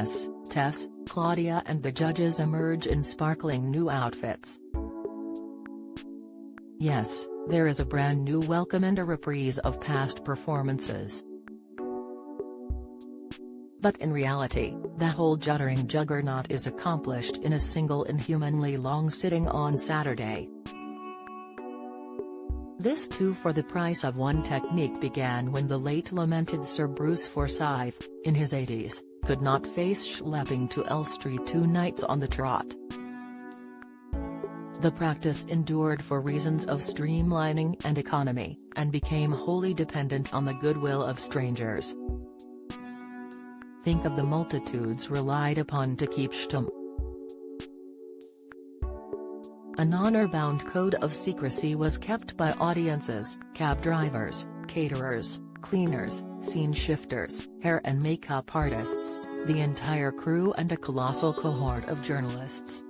Jess, Tess, Claudia and the judges emerge in sparkling new outfits. Yes, there is a brand new welcome and a reprise of past performances. But in reality, that whole juddering juggernaut is accomplished in a single inhumanly long sitting on Saturday. This 2 for the price of 1 technique began when the late lamented Sir Bruce Forsyth, in his 80s, could not face schlepping to Elstree 2 nights on the trot. The practice endured for reasons of streamlining and economy, and became wholly dependent on the goodwill of strangers. Think of the multitudes relied upon to keep stum. An honor-bound code of secrecy was kept by audiences, cab drivers, caterers, cleaners, scene shifters, hair and makeup artists, the entire crew and a colossal cohort of journalists.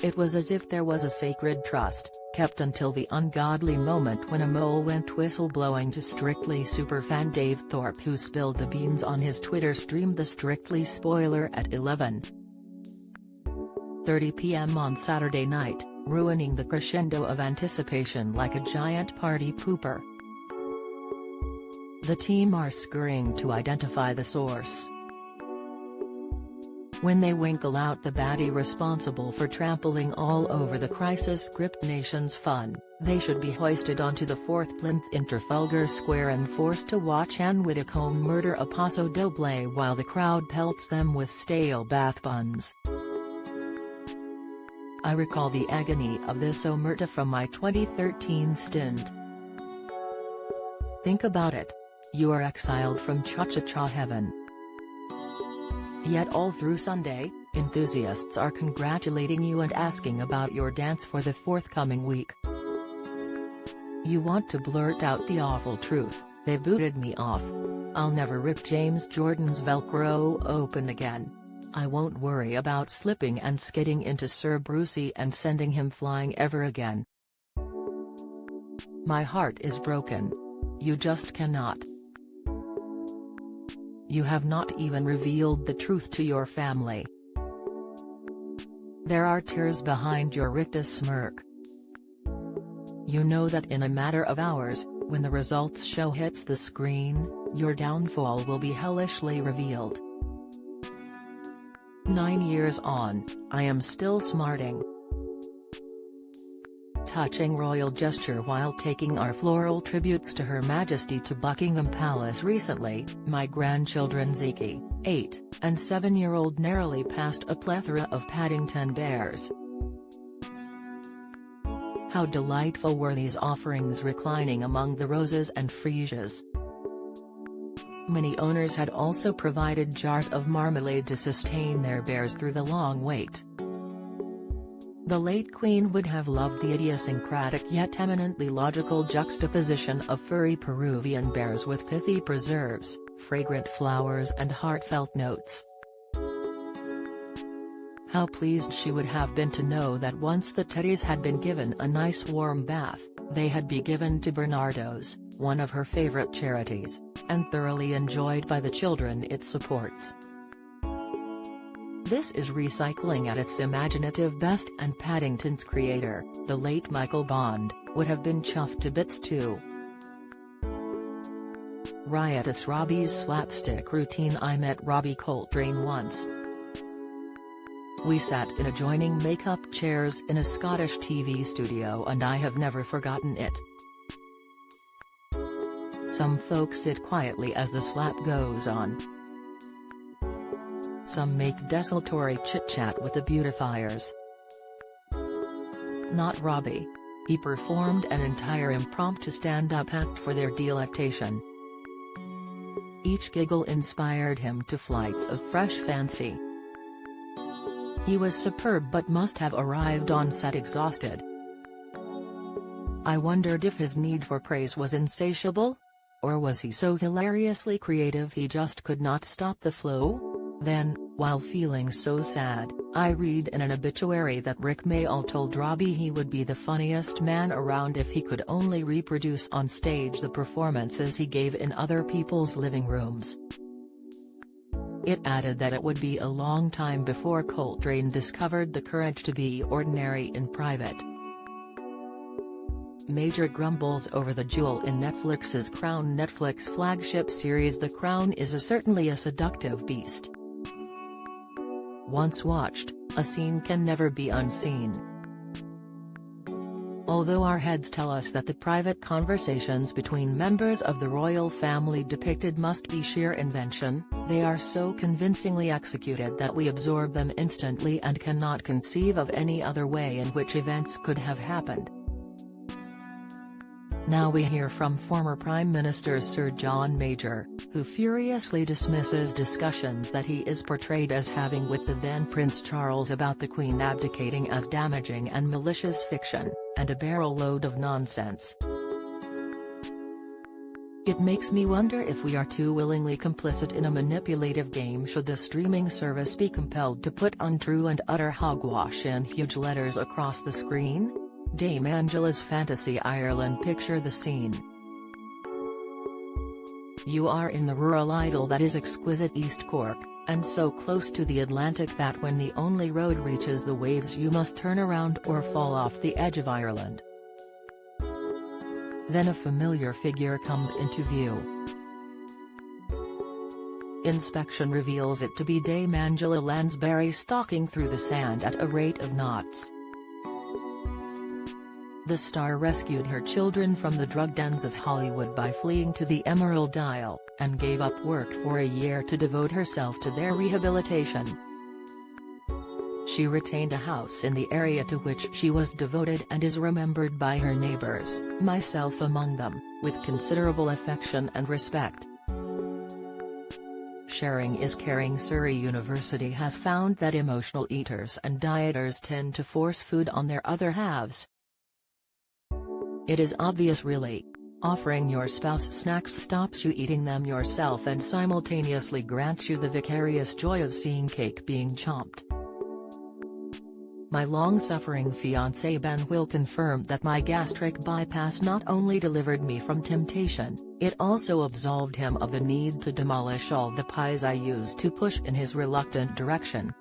It was as if there was a sacred trust, kept until the ungodly moment when a mole went whistleblowing to Strictly superfan Dave Thorpe, who spilled the beans on his Twitter stream. The Strictly spoiler at 11:30 p.m. on Saturday night, ruining the crescendo of anticipation like a giant party pooper. The team are scurrying to identify the source. When they winkle out the baddie responsible for trampling all over the crisis script nation's fun, they should be hoisted onto the 4th plinth in Trafalgar Square and forced to watch Anne Widdecombe murder a paso doble while the crowd pelts them with stale bath buns. I recall the agony of this omerta from my 2013 stint. Think about it. You are exiled from cha-cha-cha heaven. Yet all through Sunday, enthusiasts are congratulating you and asking about your dance for the forthcoming week. You want to blurt out the awful truth: they booted me off. I'll never rip James Jordan's Velcro open again. I won't worry about slipping and skidding into Sir Brucey and sending him flying ever again. My heart is broken. You just cannot. You have not even revealed the truth to your family. There are tears behind your rictus smirk. You know that in a matter of hours, when the results show hits the screen, your downfall will be hellishly revealed. 9 years on, I am still smarting. Touching royal gesture while taking our floral tributes to Her Majesty to Buckingham Palace recently, my grandchildren Zeke, 8, and 7-year-old narrowly passed a plethora of Paddington bears. How delightful were these offerings reclining among the roses and freesias. Many owners had also provided jars of marmalade to sustain their bears through the long wait. The late Queen would have loved the idiosyncratic yet eminently logical juxtaposition of furry Peruvian bears with pithy preserves, fragrant flowers and heartfelt notes. How pleased she would have been to know that once the teddies had been given a nice warm bath, they had been given to Bernardo's, one of her favorite charities, and thoroughly enjoyed by the children it supports. This is recycling at its imaginative best, and Paddington's creator, the late Michael Bond, would have been chuffed to bits too. Riotous Robbie's slapstick routine. I met Robbie Coltrane once. We sat in adjoining makeup chairs in a Scottish TV studio and I have never forgotten it. Some folks sit quietly as the slap goes on. Some make desultory chit-chat with the beautifiers. Not Robbie. He performed an entire impromptu stand-up act for their delectation. Each giggle inspired him to flights of fresh fancy. He was superb but must have arrived on set exhausted. I wondered if his need for praise was insatiable? Or was he so hilariously creative he just could not stop the flow? Then, while feeling so sad, I read in an obituary that Rick Mayall told Robbie he would be the funniest man around if he could only reproduce on stage the performances he gave in other people's living rooms. It added that it would be a long time before Coltrane discovered the courage to be ordinary in private. Major grumbles over the jewel in Netflix's Crown. Netflix flagship series The Crown is certainly a seductive beast. Once watched, a scene can never be unseen. Although our heads tell us that the private conversations between members of the royal family depicted must be sheer invention, they are so convincingly executed that we absorb them instantly and cannot conceive of any other way in which events could have happened. Now we hear from former Prime Minister Sir John Major, who furiously dismisses discussions that he is portrayed as having with the then Prince Charles about the Queen abdicating as damaging and malicious fiction, and a barrel load of nonsense. It makes me wonder if we are too willingly complicit in a manipulative game should the streaming service be compelled to put untrue and utter hogwash in huge letters across the screen? Dame Angela's Fantasy Ireland. Picture the scene. You are in the rural idyll that is exquisite East Cork, and so close to the Atlantic that when the only road reaches the waves you must turn around or fall off the edge of Ireland. Then a familiar figure comes into view. Inspection reveals it to be Dame Angela Lansbury stalking through the sand at a rate of knots. The star rescued her children from the drug dens of Hollywood by fleeing to the Emerald Isle, and gave up work for a year to devote herself to their rehabilitation. She retained a house in the area to which she was devoted and is remembered by her neighbors, myself among them, with considerable affection and respect. Sharing is caring. Surrey University has found that emotional eaters and dieters tend to force food on their other halves. It is obvious really. Offering your spouse snacks stops you eating them yourself and simultaneously grants you the vicarious joy of seeing cake being chomped. My long-suffering fiancé Ben will confirm that my gastric bypass not only delivered me from temptation, it also absolved him of the need to demolish all the pies I used to push in his reluctant direction.